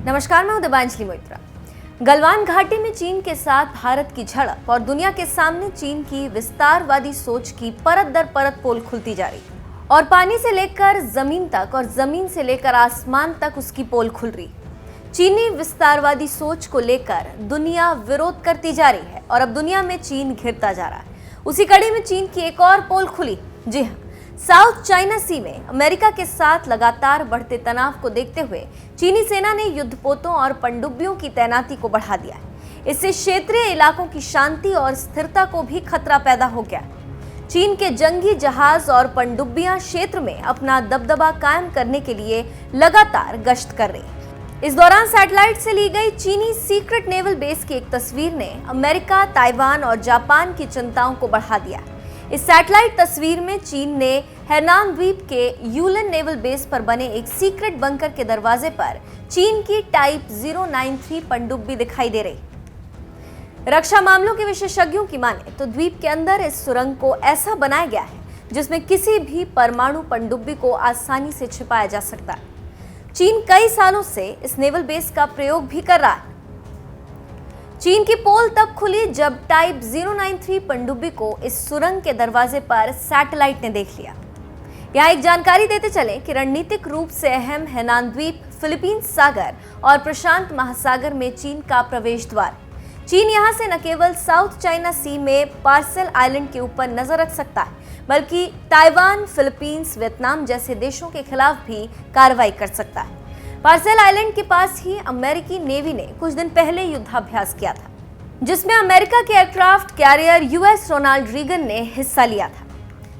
नमस्कार, मैं हूं दिबांजलि मोइत्रा। गलवान घाटी में चीन के साथ भारत की झड़प और दुनिया के सामने चीन की विस्तारवादी सोच की परत दर परत पोल खुलती जा रही और पानी से लेकर जमीन तक और जमीन से लेकर आसमान तक उसकी पोल खुल रही। चीनी विस्तारवादी सोच को लेकर दुनिया विरोध करती जा रही है और अब दुनिया में चीन घिरता जा रहा है। उसी कड़ी में चीन की एक और पोल खुली। जी हाँ, साउथ चाइना सी में अमेरिका के साथ लगातार बढ़ते तनाव को देखते हुए चीनी सेना ने युद्धपोतों और पनडुब्बियों की तैनाती को बढ़ा दिया है। इससे क्षेत्रीय इलाकों की शांति और स्थिरता को भी खतरा पैदा हो गया। चीन के जंगी जहाज और पनडुब्बियां क्षेत्र में अपना दबदबा कायम करने के लिए लगातार गश्त कर रही। इस दौरान सैटेलाइट से ली गई चीनी सीक्रेट नेवल बेस की एक तस्वीर ने अमेरिका, ताइवान और जापान की चिंताओं को बढ़ा दिया। इस सैटेलाइट तस्वीर में चीन ने हेनान द्वीप के यूलन नेवल बेस पर बने एक सीक्रेट बंकर के दरवाजे पर चीन की टाइप 093 पनडुब्बी दिखाई दे रही। रक्षा मामलों के विशेषज्ञों की माने तो द्वीप के अंदर इस सुरंग को ऐसा बनाया गया है जिसमें किसी भी परमाणु पनडुब्बी को आसानी से छिपाया जा सकता है। चीन कई सालों से इस नेवल बेस का प्रयोग भी कर रहा है। चीन की पोल तब खुली जब टाइप 093 पनडुब्बी को इस सुरंग के दरवाजे पर सैटेलाइट ने देख लिया। यहाँ एक जानकारी देते चले कि रणनीतिक रूप से अहम हेनान द्वीप फिलीपींस सागर और प्रशांत महासागर में चीन का प्रवेश द्वार। चीन यहाँ से न केवल साउथ चाइना सी में पार्सल आइलैंड के ऊपर नजर रख सकता है, बल्कि ताइवान, फिलीपींस, वियतनाम जैसे देशों के खिलाफ भी कार्रवाई कर सकता है। पार्सल आइलैंड के पास ही अमेरिकी नेवी ने कुछ दिन पहले युद्धाभ्यास किया था, जिसमें अमेरिका के aircraft carrier US Ronald Reagan ने हिस्सा लिया था।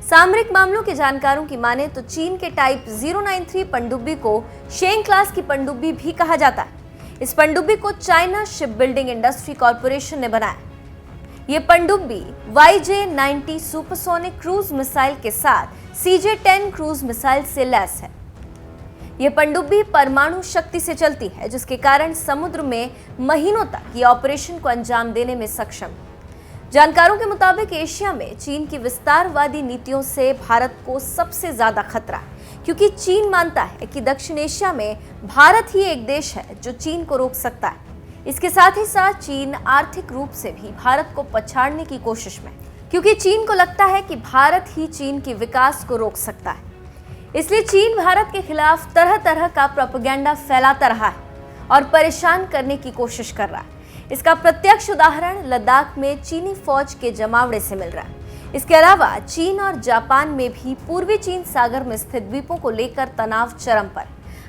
सामरिक मामलों के जानकारों की माने तो चीन के टाइप 093 पनडुब्बी को शेंग क्लास की पनडुब्बी भी कहा जाता है। इस पनडुब्बी को China ship building industry corporation ने बनाया। ये पनडुब्बी YJ-90 सुपरसोनिक क्रूज मिसाइल के साथ CJ-10 क्रूज मिसाइल से लैस है। यह पनडुब्बी परमाणु शक्ति से चलती है, जिसके कारण समुद्र में महीनों तक ये ऑपरेशन को अंजाम देने में सक्षम। जानकारों के मुताबिक एशिया में चीन की विस्तारवादी नीतियों से भारत को सबसे ज्यादा खतरा है, क्योंकि चीन मानता है कि दक्षिण एशिया में भारत ही एक देश है जो चीन को रोक सकता है। इसके साथ ही साथ चीन आर्थिक रूप से भी भारत को पछाड़ने की कोशिश में, क्योंकि चीन को लगता है कि भारत ही चीन के विकास को रोक सकता है। इसलिए चीन भारत के खिलाफ तरह तरह का प्रोपेगेंडा फैलाता रहा है और परेशान करने की कोशिश कर रहा है। इसका प्रत्यक्ष उदाहरण लद्दाख में चीनी फौज के जमावड़े से मिल रहा है। इसके अलावा चीन और जापान में भी पूर्वी चीन सागर में स्थित द्वीपों को लेकर तनाव चरम पर।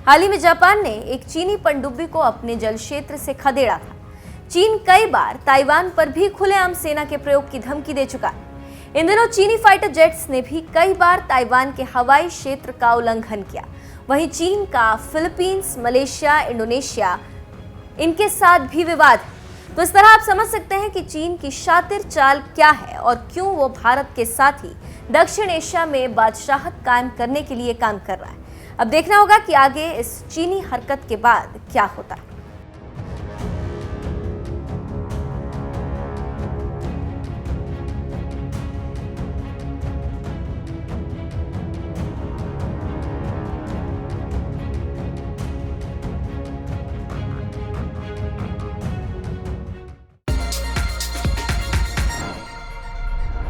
हाल ही में जापान ने एक चीनी पनडुब्बी को अपने जल क्षेत्र से खदेड़ा था। चीन कई बार ताइवान पर भी खुलेआम सेना के प्रयोग की धमकी दे चुका है। इन दिनों चीनी फाइटर जेट्स ने भी कई बार ताइवान के हवाई क्षेत्र का उल्लंघन किया। वहीं चीन का फिलीपींस, मलेशिया, इंडोनेशिया इनके साथ भी विवाद है। तो इस तरह आप समझ सकते हैं कि चीन की शातिर चाल क्या है और क्यों वो भारत के साथ ही दक्षिण एशिया में बादशाहत कायम करने के लिए काम कर रहा है। अब देखना होगा कि आगे इस चीनी हरकत के बाद क्या होता है।